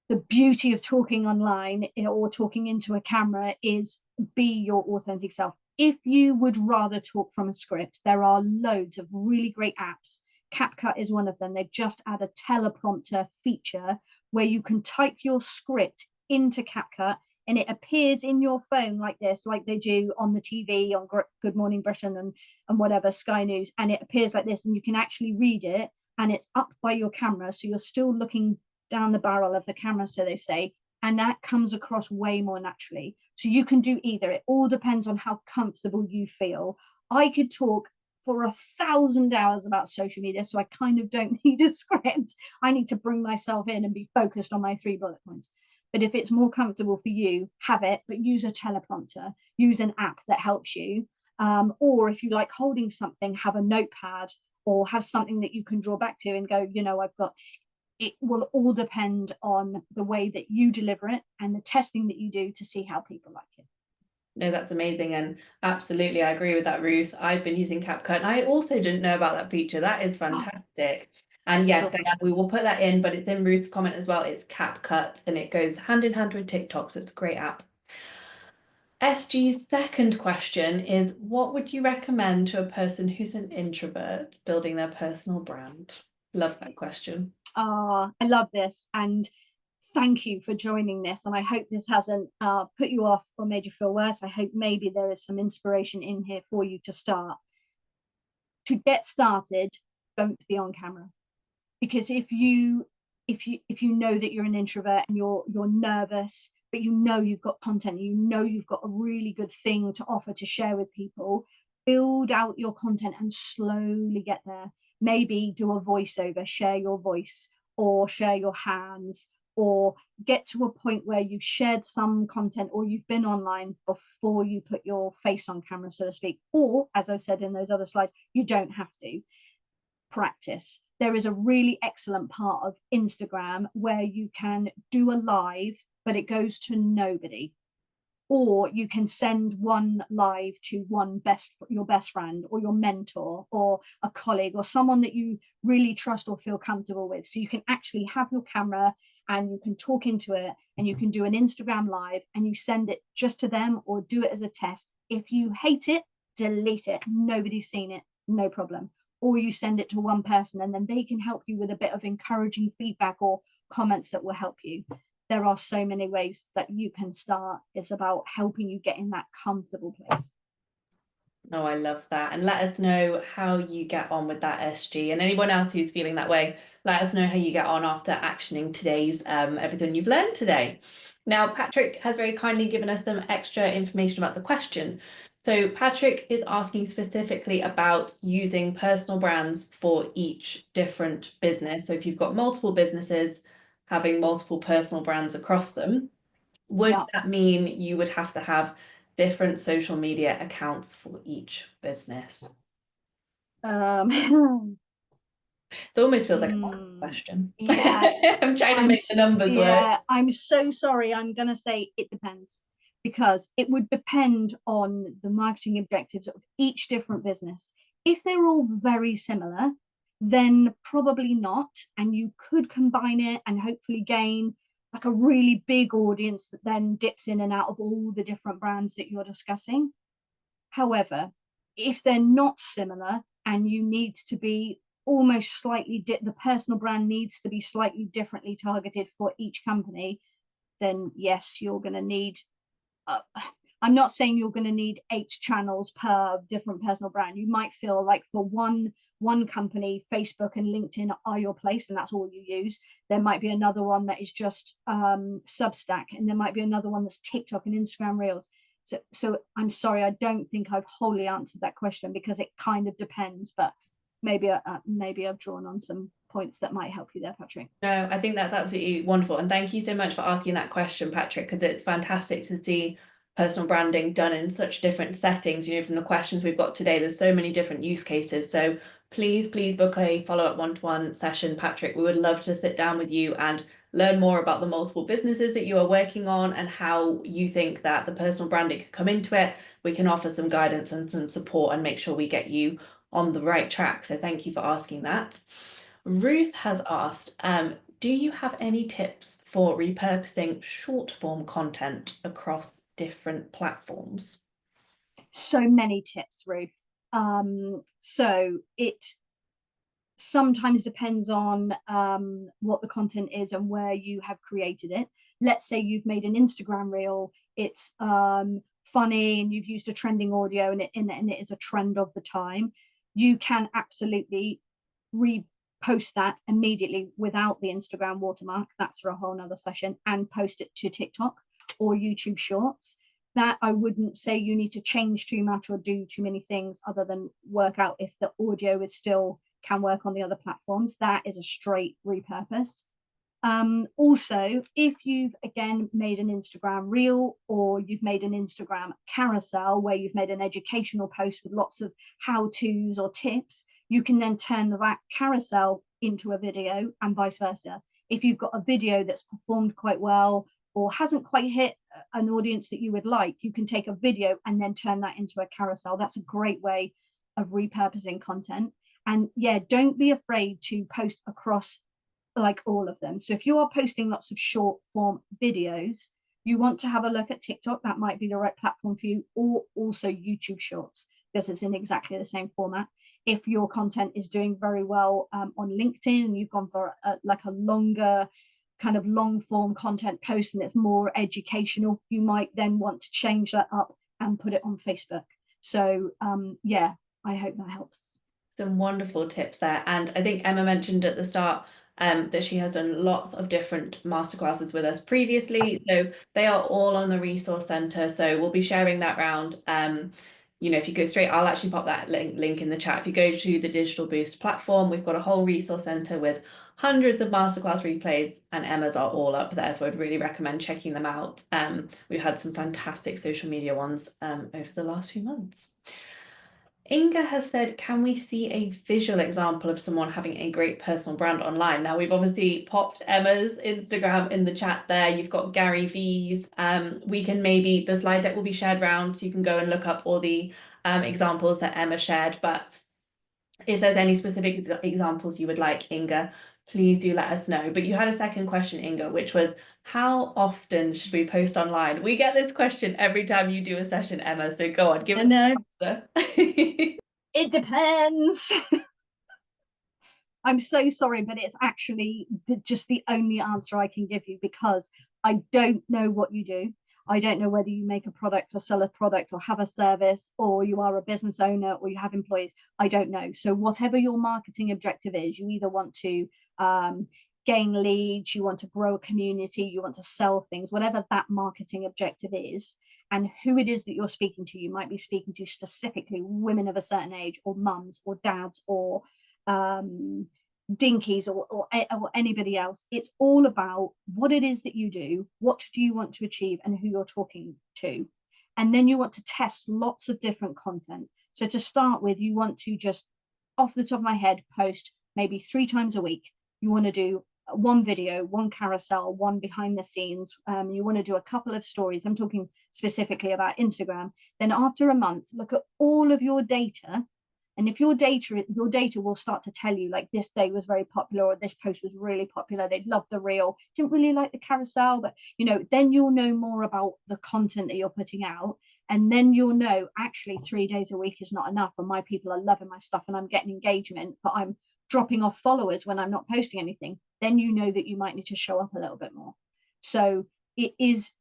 The beauty of talking online or talking into a camera is be your authentic self. If you would rather talk from a script, there are loads of really great apps. CapCut is one of them. They've just added a teleprompter feature where you can type your script into CapCut and it appears in your phone like this, like they do on the TV on Good Morning Britain and whatever, Sky News, and it appears like this, and you can actually read it, and it's up by your camera, so you're still looking down the barrel of the camera, so they say, and that comes across way more naturally. So you can do either. It all depends on how comfortable you feel. I could talk for 1,000 hours about social media, so I kind of don't need a script. I need to bring myself in and be focused on my 3 bullet points. But if it's more comfortable for you, have it, but use a teleprompter, use an app that helps you. Or if you like holding something, have a notepad or have something that you can draw back to and go, I've got, it will all depend on the way that you deliver it and the testing that you do to see how people like it. No, that's amazing. And absolutely, I agree with that, Ruth. I've been using CapCut and I also didn't know about that feature. That is fantastic. And yes, Diane, we will put that in, but it's in Ruth's comment as well. It's CapCut and it goes hand in hand with TikTok. So it's a great app. SG's second question is, what would you recommend to a person who's an introvert building their personal brand? Love that question. I love this, and thank you for joining this. And I hope this hasn't put you off or made you feel worse. I hope maybe there is some inspiration in here for you to start. To get started, don't be on camera, because if you know that you're an introvert and you're nervous, but you've got content, you've got a really good thing to offer to share with people, build out your content and slowly get there. Maybe do a voiceover, share your voice or share your hands, or get to a point where you've shared some content or you've been online before you put your face on camera, so to speak. Or, as I said in those other slides, you don't have to. Practice. There is a really excellent part of Instagram where you can do a live, but it goes to nobody. Or you can send one live to your best friend or your mentor or a colleague or someone that you really trust or feel comfortable with. So you can actually have your camera and you can talk into it and you can do an Instagram live and you send it just to them or do it as a test. If you hate it, delete it. Nobody's seen it, no problem. Or you send it to one person and then they can help you with a bit of encouraging feedback or comments that will help you. There are so many ways that you can start. It's about helping you get in that comfortable place. Oh, I love that. And let us know how you get on with that, SG. And anyone else who's feeling that way, let us know how you get on after actioning today's everything you've learned today. Now, Patrick has very kindly given us some extra information about the question. So Patrick is asking specifically about using personal brands for each different business. So if you've got multiple businesses, having multiple personal brands across them, would that mean you would have to have different social media accounts for each business? It almost feels like a question. Yeah. I'm trying to make the numbers work. I'm so sorry. I'm going to say it depends, because it would depend on the marketing objectives of each different business. If they're all very similar, then probably not. And you could combine it and hopefully gain like a really big audience that then dips in and out of all the different brands that you're discussing. However, if they're not similar and you need to be almost slightly, the personal brand needs to be slightly differently targeted for each company, then yes, you're going to need I'm not saying you're going to need 8 channels per different personal brand. You might feel like for one company, Facebook and LinkedIn are your place, and that's all you use. There might be another one that is just Substack, and there might be another one that's TikTok and Instagram Reels. So I'm sorry, I don't think I've wholly answered that question, because it kind of depends. But maybe I've drawn on some points that might help you there, Patrick. No, I think that's absolutely wonderful. And thank you so much for asking that question, Patrick, because it's fantastic to see personal branding done in such different settings. You know, from the questions we've got today, there's so many different use cases. So please book a follow-up one-to-one session, Patrick. We would love to sit down with you and learn more about the multiple businesses that you are working on and how you think that the personal branding could come into it. We can offer some guidance and some support and make sure we get you on the right track. So thank you for asking that. Ruth has asked, do you have any tips for repurposing short form content across different platforms? So many tips, Ruth. So it sometimes depends on what the content is and where you have created it. Let's say you've made an Instagram reel, it's funny, and you've used a trending audio, and it is a trend of the time. You can absolutely repost that immediately without the Instagram watermark. That's for a whole nother session, and post it to TikTok or YouTube Shorts. That I wouldn't say you need to change too much or do too many things, other than work out if the audio is still can work on the other platforms. That is a straight repurpose. Also, if you've again made an Instagram reel, or you've made an Instagram carousel where you've made an educational post with lots of how-tos or tips, you can then turn that carousel into a video, and vice versa. If you've got a video that's performed quite well or hasn't quite hit an audience that you would like, you can take a video and then turn that into a carousel. That's a great way of repurposing content. And yeah, don't be afraid to post across like all of them. So if you are posting lots of short form videos, you want to have a look at TikTok. That might be the right platform for you, or also YouTube Shorts, because it's in exactly the same format. If your content is doing very well on LinkedIn, and you've gone for like a longer kind of long form content post and it's more educational, you might then want to change that up and put it on Facebook. So yeah, I hope that helps. Some wonderful tips there. And I think Emma mentioned at the start that she has done lots of different masterclasses with us previously. So they are all on the resource center. So we'll be sharing that round. You know, if you go straight, I'll actually pop that link in the chat. If you go to the Digital Boost platform, we've got a whole resource center with hundreds of masterclass replays, and Emma's are all up there. So I'd really recommend checking them out. We've had some fantastic social media ones over the last few months. Inga has said, can we see a visual example of someone having a great personal brand online? Now, we've obviously popped Emma's Instagram in the chat there. You've got Gary V's. We can maybe, the slide deck will be shared around, so you can go and look up all the examples that Emma shared. But if there's any specific examples you would like, Inga, please do let us know. But you had a second question, Inga, which was, how often should we post online? We get this question every time you do a session, Emma. So go on, give us an answer. It depends. I'm so sorry, but it's actually just the only answer I can give you, because I don't know what you do. I don't know whether you make a product or sell a product or have a service, or you are a business owner or you have employees. I don't know. So whatever your marketing objective is, you either want to gain leads, you want to grow a community, you want to sell things, whatever that marketing objective is, and who it is that you're speaking to. You might be speaking to specifically women of a certain age, or mums, or dads, or dinkies, or anybody else. It's all about what it is that you do, what do you want to achieve, and who you're talking to. And then you want to test lots of different content. So to start with, you want to just, off the top of my head, post maybe 3 times a week. You want to do one video, one carousel, one behind the scenes. You want to do a couple of stories. I'm talking specifically about Instagram. Then after a month, look at all of your data. And if your data will start to tell you, like, this day was very popular, or this post was really popular, they loved the reel, didn't really like the carousel, but you know, then you'll know more about the content that you're putting out. And then you'll know, actually 3 days a week is not enough, and my people are loving my stuff and I'm getting engagement, but I'm dropping off followers when I'm not posting anything. Then you know that you might need to show up a little bit more. So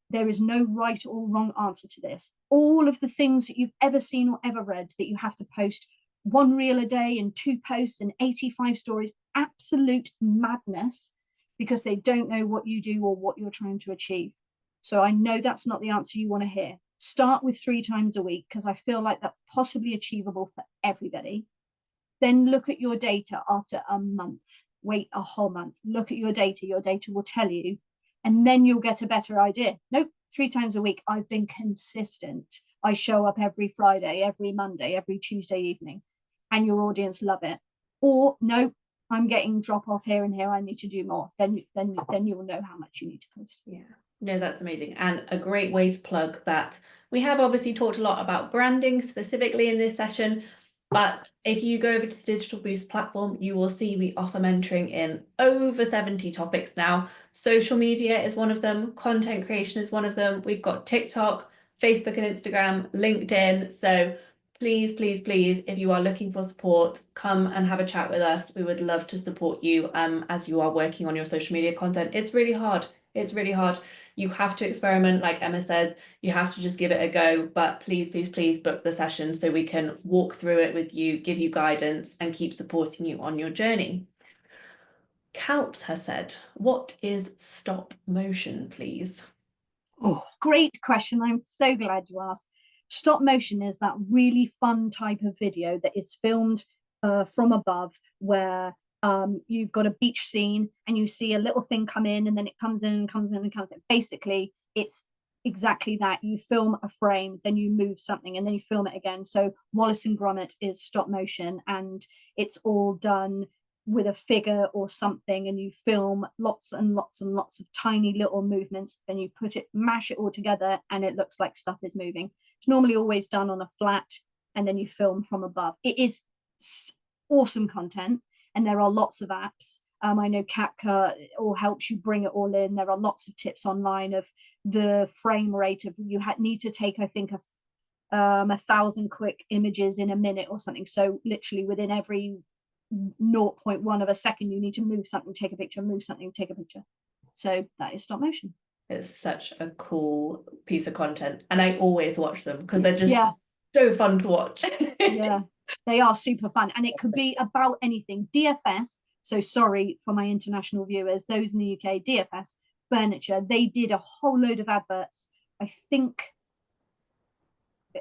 there is no right or wrong answer to this. All of the things that you've ever seen or ever read that you have to post 1 reel a day and 2 posts and 85 stories, absolute madness, because they don't know what you do or what you're trying to achieve. So I know that's not the answer you want to hear. Start with 3 times a week, because I feel like that's possibly achievable for everybody. Then look at your data after a month. Wait a whole month. Look at your data. Your data will tell you, and then you'll get a better idea. Nope, 3 times a week. I've been consistent. I show up every Friday, every Monday, every Tuesday evening, and your audience love it. Or no, I'm getting drop off here and here. I need to do more. Then you'll know how much you need to post. Yeah. No, that's amazing. And a great way to plug that. We have obviously talked a lot about branding specifically in this session, but if you go over to the Digital Boost platform, you will see we offer mentoring in over 70 topics now. Social media is one of them. Content creation is one of them. We've got TikTok, Facebook and Instagram, LinkedIn. So please, please, please, if you are looking for support, come and have a chat with us. We would love to support you as you are working on your social media content. It's really hard. It's really hard. You have to experiment, like Emma says, you have to just give it a go, but please, please, please book the session so we can walk through it with you, give you guidance and keep supporting you on your journey. Calps has said, what is stop motion, please? Oh, great question. I'm so glad you asked. Stop motion is that really fun type of video that is filmed from above, where you've got a beach scene and you see a little thing come in and then it comes in and comes in and comes in. Basically, it's exactly that. You film a frame, then you move something, and then you film it again. So Wallace and Gromit is stop motion, and it's all done with a figure or something, and you film lots and lots and lots of tiny little movements, then you mash it all together, and it looks like stuff is moving. It's normally always done on a flat, and then you film from above. It is awesome content, and there are lots of apps. I know CapCut all helps you bring it all in. There are lots of tips online of the frame rate of need to take, I think, 1,000 quick images in a minute or something. So literally within every 0.1 of a second, you need to move something, take a picture, move something, take a picture. So that is stop motion. It's such a cool piece of content, and I always watch them because they're just so fun to watch. Yeah, they are super fun, and it could be about anything. DFS, so sorry for my international viewers, those in the UK, DFS Furniture, they did a whole load of adverts, I think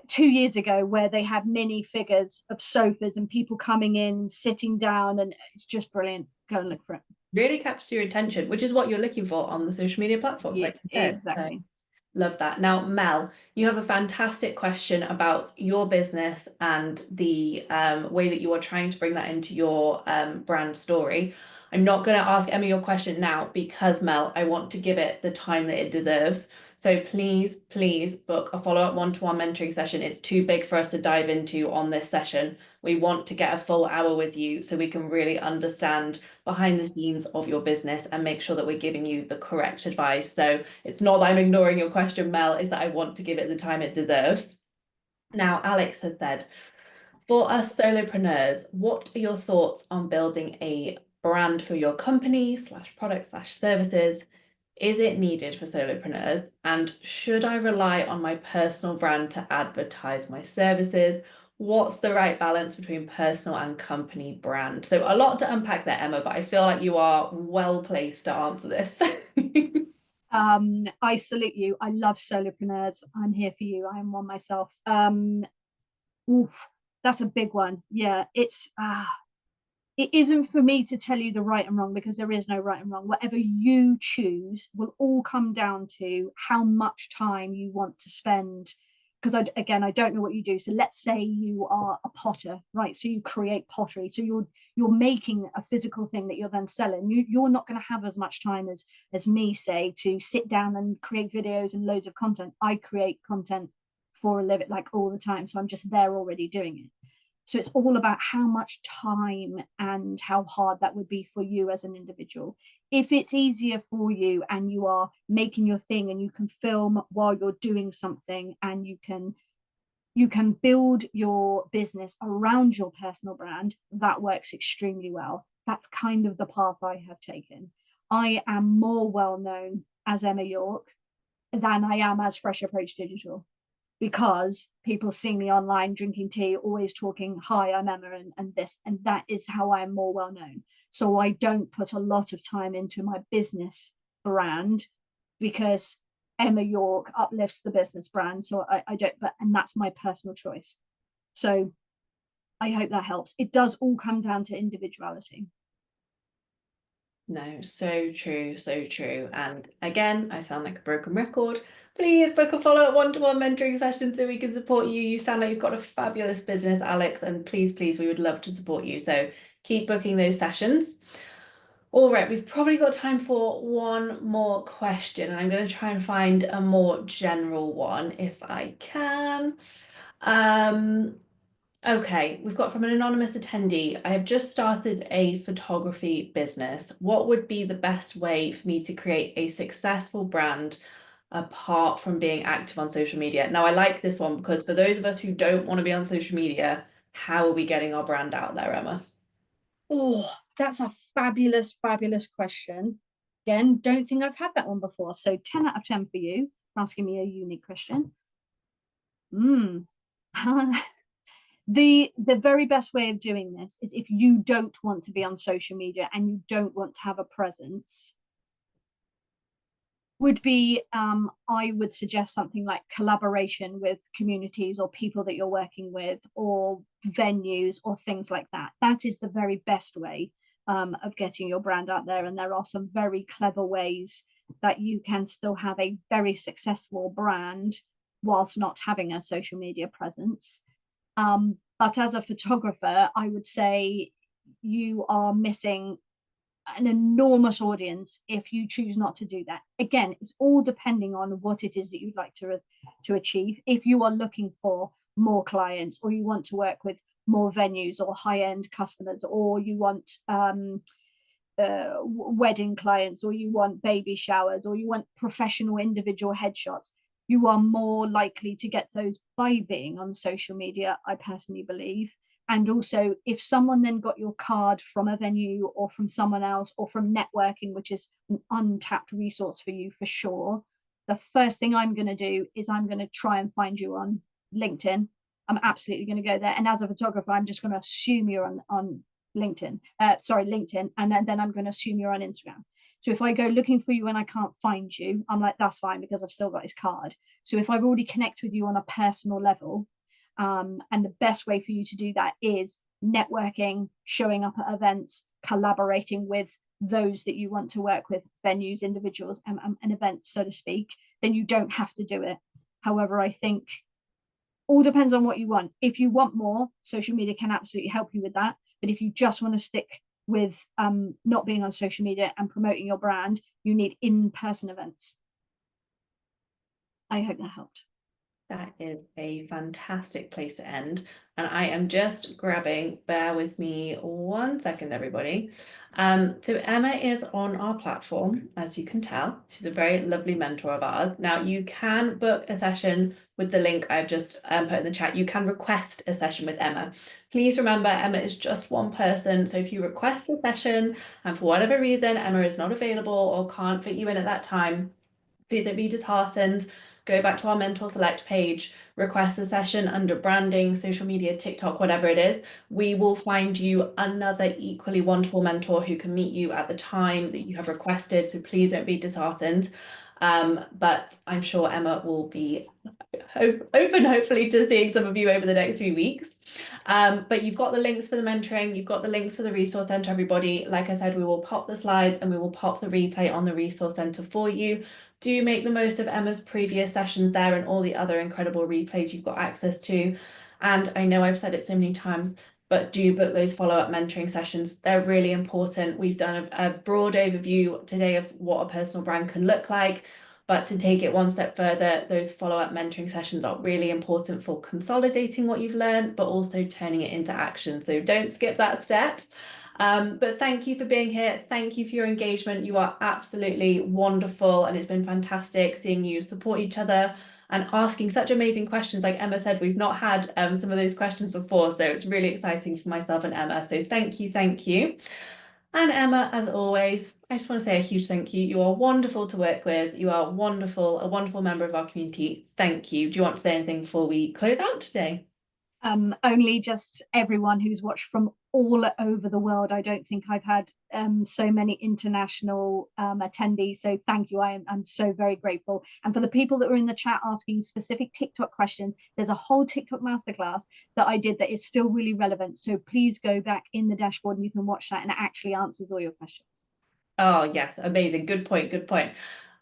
2 years ago, where they had mini figures of sofas and people coming in, sitting down, and it's just brilliant. Go and look for it. Really captures your attention, which is what you're looking for on the social media platforms. Yeah, like exactly. So, love that. Now, Mel, you have a fantastic question about your business and the way that you are trying to bring that into your brand story. I'm not going to ask Emma your question now because, Mel, I want to give it the time that it deserves. So please, please book a follow-up one-to-one mentoring session. It's too big for us to dive into on this session. We want to get a full hour with you so we can really understand behind the scenes of your business and make sure that we're giving you the correct advice. So it's not that I'm ignoring your question, Mel, is that I want to give it the time it deserves. Now, Alex has said, for us solopreneurs, what are your thoughts on building a brand for your company / product / services? Is it needed for solopreneurs? And should I rely on my personal brand to advertise my services? What's the right balance between personal and company brand? So a lot to unpack there, Emma, but I feel like you are well placed to answer this. I salute you. I love solopreneurs. I'm here for you. I am one myself. Oof, that's a big one. Yeah, it isn't for me to tell you the right and wrong, because there is no right and wrong. Whatever you choose will all come down to how much time you want to spend. Because I don't know what you do. So let's say you are a potter, right? So you create pottery. So you're making a physical thing that you're then selling. You're not going to have as much time as me, say, to sit down and create videos and loads of content. I create content for a living, like all the time. So I'm just there already doing it. So it's all about how much time and how hard that would be for you as an individual. If it's easier for you and you are making your thing and you can film while you're doing something, and you can build your business around your personal brand, that works extremely well. That's kind of the path I have taken. I am more well known as Emma York than I am as Fresh Approach Digital, because people see me online drinking tea, always talking, hi, I'm Emma, and this, and that is how I'm more well known. So I don't put a lot of time into my business brand, because Emma York uplifts the business brand. So I don't, and that's my personal choice. So I hope that helps. It does all come down to individuality. No, so true, so true. And again, I sound like a broken record. Please book a follow-up one-to-one mentoring session so we can support you. You sound like you've got a fabulous business, Alex, and please, please, we would love to support you. So keep booking those sessions. All right, we've probably got time for one more question, and I'm going to try and find a more general one if I can. Okay, we've got from an anonymous attendee. I have just started a photography business. What would be the best way for me to create a successful brand apart from being active on social media? Now, I like this one because for those of us who don't want to be on social media, how are we getting our brand out there, Emma? Oh, that's a fabulous, fabulous question. Again, don't think I've had that one before. So 10 out of 10 for you, asking me a unique question. The very best way of doing this is, if you don't want to be on social media and you don't want to have a presence, would be I would suggest something like collaboration with communities or people that you're working with, or venues or things like that. That is the very best way of getting your brand out there. And there are some very clever ways that you can still have a very successful brand whilst not having a social media presence. But as a photographer, I would say you are missing an enormous audience if you choose not to do that. Again, it's all depending on what it is that you'd like to achieve. If you are looking for more clients, or you want to work with more venues or high-end customers, or you want wedding clients, or you want baby showers, or you want professional individual headshots, you are more likely to get those by being on social media, I personally believe. And also, if someone then got your card from a venue or from someone else, or from networking, which is an untapped resource for you for sure, the first thing I'm going to do is I'm going to try and find you on LinkedIn. I'm absolutely going to go there. And as a photographer, I'm just going to assume you're on LinkedIn, LinkedIn, and then I'm going to assume you're on Instagram. So if I go looking for you and I can't find you, I'm like, that's fine, because I've still got his card. So if I've already connected with you on a personal level, and the best way for you to do that is networking, showing up at events, collaborating with those that you want to work with, venues, individuals, and events, so to speak, then you don't have to do it. However, I think all depends on what you want. If you want more, social media can absolutely help you with that. But if you just want to stick with not being on social media and promoting your brand, you need in-person events. I hope that helped. That is a fantastic place to end. And I am just grabbing, bear with me 1 second, everybody. So Emma is on our platform, as you can tell. She's a very lovely mentor of ours. Now, you can book a session with the link I've just put in the chat. You can request a session with Emma. Please remember, Emma is just one person. So if you request a session and for whatever reason Emma is not available or can't fit you in at that time, please don't be disheartened. Go back to our Mentor Select page, request a session under branding, social media, TikTok, whatever it is. We will find you another equally wonderful mentor who can meet you at the time that you have requested. So please don't be disheartened. But I'm sure Emma will be open, hopefully, to seeing some of you over the next few weeks. But you've got the links for the mentoring, you've got the links for the resource center, everybody. Like I said, we will pop the slides and we will pop the replay on the resource center for you. Do make the most of Emma's previous sessions there and all the other incredible replays you've got access to. And I know I've said it so many times, but do book those follow-up mentoring sessions. They're really important. We've done a broad overview today of what a personal brand can look like, but to take it one step further, those follow-up mentoring sessions are really important for consolidating what you've learned, but also turning it into action. So don't skip that step. But thank you for being here. Thank you for your engagement. You are absolutely wonderful. And it's been fantastic seeing you support each other and asking such amazing questions. Like Emma said, we've not had some of those questions before. So it's really exciting for myself and Emma. So thank you. Thank you. And Emma, as always, I just want to say a huge thank you. You are wonderful to work with. You are wonderful, a wonderful member of our community. Thank you. Do you want to say anything before we close out today? Only just everyone who's watched from all over the world. I don't think I've had so many international attendees. So thank you. I'm so very grateful. And for the people that were in the chat asking specific TikTok questions, there's a whole TikTok masterclass that I did that is still really relevant. So please go back in the dashboard and you can watch that, and it actually answers all your questions. Oh, yes, amazing. Good point. Good point.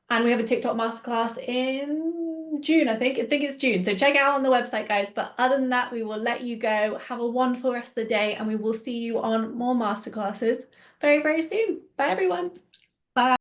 And we have a TikTok masterclass in June, I think. I think it's June. So check it out on the website, guys. But other than that, we will let you go. Have a wonderful rest of the day, and we will see you on more masterclasses very, very soon. Bye, everyone. Bye.